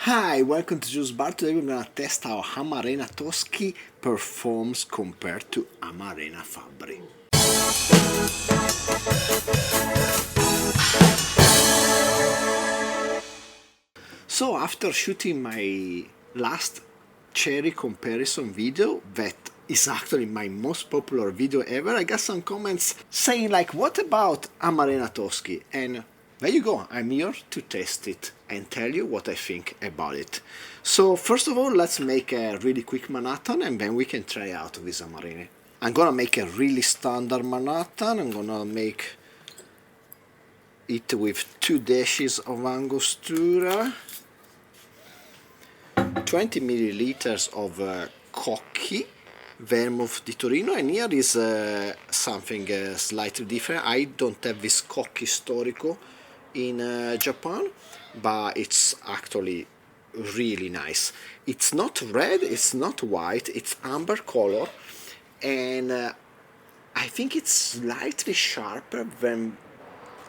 Hi, welcome to Juice Bar. Today we're gonna test how Amarena Toschi performs compared to Amarena Fabbri. So after shooting my last cherry comparison video that is actually my most popular video ever, I got some comments saying like, what about Amarena Toschi? And there you go, I'm here to test it and tell you what I think about it. So first of all, let's make a really quick Manhattan and then we can try out this Amarene. I'm gonna make a really standard Manhattan. I'm gonna make it with 2 dashes of Angostura, 20 milliliters of Cocchi Vermouth di Torino, and here is something slightly different. I don't have this Cocchi Storico in Japan, but it's actually really nice. It's not red, it's not white, it's amber color, and I think it's slightly sharper than,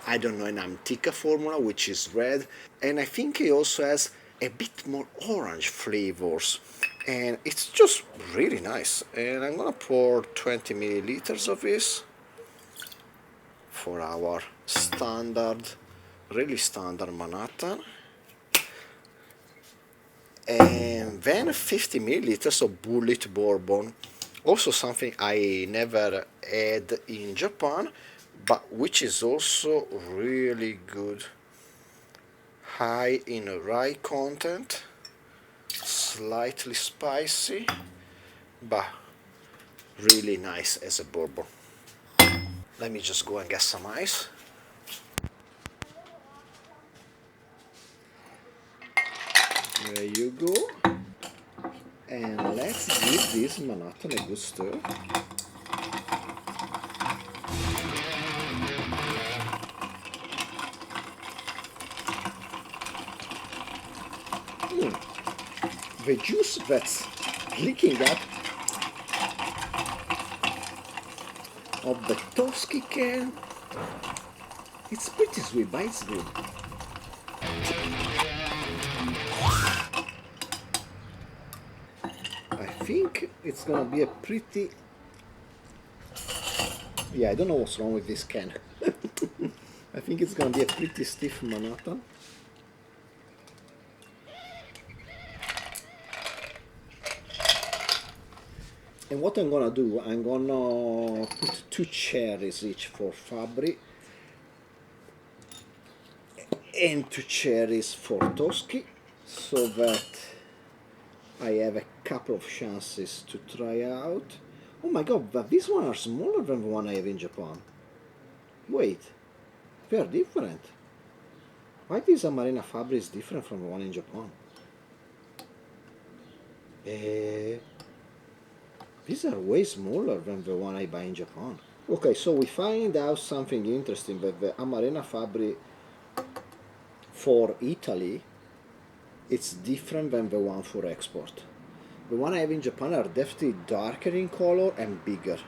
I don't know, an Antica formula, which is red, and I think it also has a bit more orange flavors, and it's just really nice. And I'm gonna pour 20 milliliters of this for our standard, really standard Manhattan, and then 50 milliliters of Bulleit Bourbon, also something I never had in Japan, but which is also really good. High in rye content, slightly spicy, but really nice as a bourbon. Let me just go and get some ice. There you go. And let's give this Manhattan a good stir. The juice that's leaking up of the Toschi can, it's pretty sweet, but it's good. I think it's gonna be a pretty... Yeah, I don't know what's wrong with this can. I think it's gonna be a pretty stiff Manhattan. And what I'm gonna do, I'm gonna put 2 cherries each for Fabbri and 2 cherries for Toschi, so that I have a couple of chances to try out. Oh my god, but these ones are smaller than the one I have in Japan. Wait, they are different. Why this Amarena Fabbri is different from the one in Japan? These are way smaller than the one I buy in Japan. Okay, so we find out something interesting, that the Amarena Fabbri for Italy, it's different than the one for export. The one I have in Japan are definitely darker in color and bigger.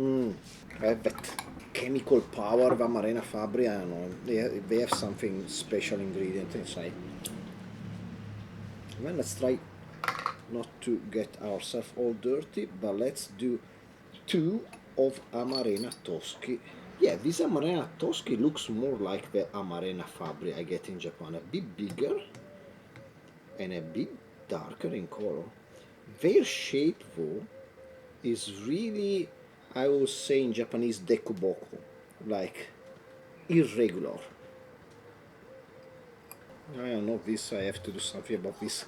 I have that chemical power of Amarena Fabbri, I don't know, they have something special ingredient inside. Well, let's try not to get ourselves all dirty, but let's do 2 of Amarena Toschi. Yeah, this Amarena Toschi looks more like the Amarena Fabbri I get in Japan, a bit bigger and a bit darker in color. Their shape though is really, I would say in Japanese, dekuboko, like irregular. I don't know, this I have to do something about this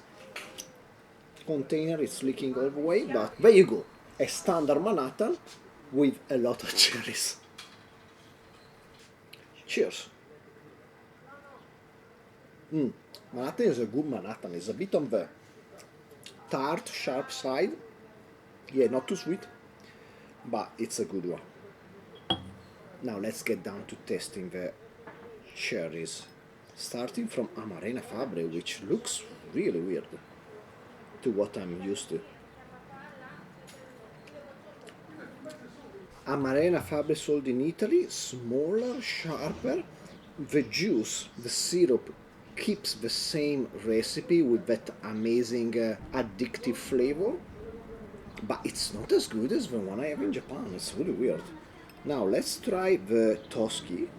container, it's leaking all the way, but there you go, a standard Manhattan with a lot of cherries. Cheers. Manhattan is a good Manhattan, it's a bit on the tart, sharp side. Yeah, not too sweet, but it's a good one. Now let's get down to testing the cherries, starting from Amarena Fabbri, which looks really weird to what I'm used to. Amarena Fabbri sold in Italy, smaller, sharper. The juice, the syrup, keeps the same recipe with that amazing addictive flavor, but it's not as good as the one I have in Japan. It's really weird. Now let's try the Toschi.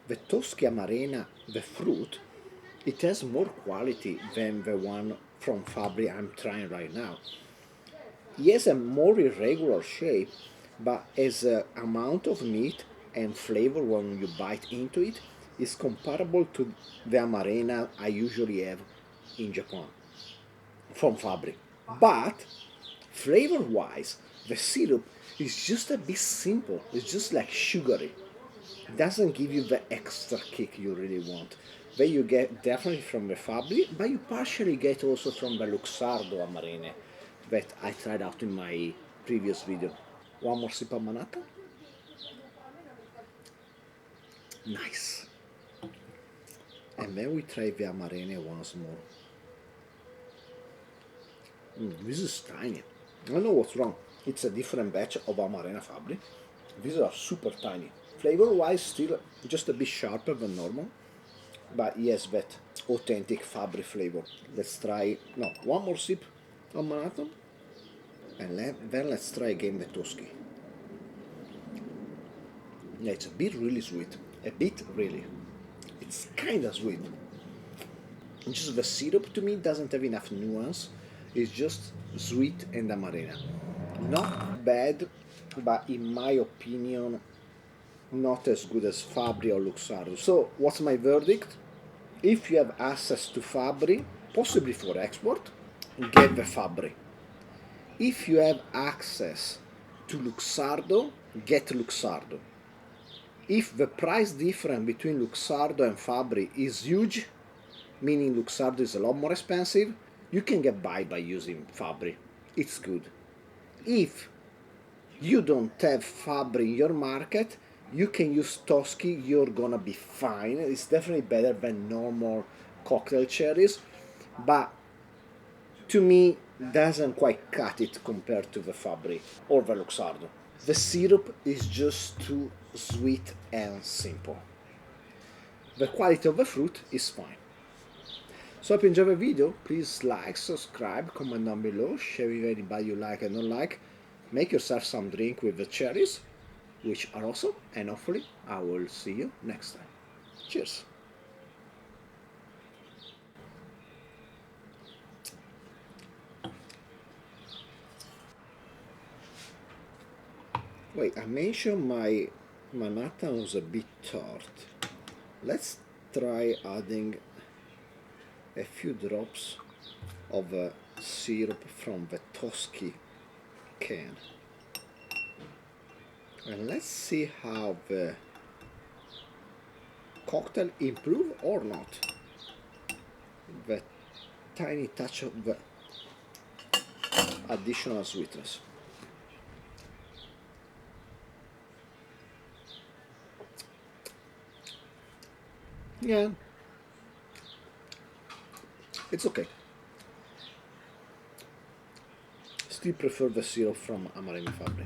The Toschi Amarena, the fruit, it has more quality than the one from Fabbri I'm trying right now. He has a more irregular shape, but as a amount of meat and flavor when you bite into it is comparable to the Amarena I usually have in Japan from Fabbri. But flavor-wise, the syrup is just a bit simple. It's just like sugary. Doesn't give you the extra kick you really want. That you get definitely from the Fabbri, but you partially get also from the Luxardo Amarene that I tried out in my previous video. One more sip of Manhattan. Nice. And then we try the Amarene once more. This is tiny. I don't know what's wrong. It's a different batch of Amarena Fabbri. These are super tiny. Flavor-wise, still just a bit sharper than normal, but yes, that authentic Fabbri flavor. Let's try, no, one more sip of Manhattan, and then let's try again the Toschi. Yeah, it's a bit really sweet. A bit really. It's kind of sweet. Just the syrup to me doesn't have enough nuance. It's just sweet and Amarena. Not bad, but in my opinion, not as good as Fabbri or Luxardo. So, what's my verdict? If you have access to Fabbri, possibly for export, get the Fabbri. If you have access to Luxardo, get Luxardo. If the price difference between Luxardo and Fabbri is huge, meaning Luxardo is a lot more expensive, you can get by using Fabbri. It's good. If you don't have Fabbri in your market, you can use Toschi, you're gonna be fine. It's definitely better than normal cocktail cherries, but to me doesn't quite cut it compared to the Fabbri or the Luxardo. The syrup is just too sweet and simple. The quality of the fruit is fine. So if you enjoyed the video, please like, subscribe, comment down below, share with anybody you like and don't like. Make yourself some drink with the cherries, which are awesome, and hopefully I will see you next time. Cheers! Wait, I mentioned my Manhattan was a bit tart. Let's try adding a few drops of syrup from the Toschi can. And let's see how the cocktail improve or not. The tiny touch of the additional sweetness. Yeah, it's okay. Still prefer the syrup from Amarena Fabbri.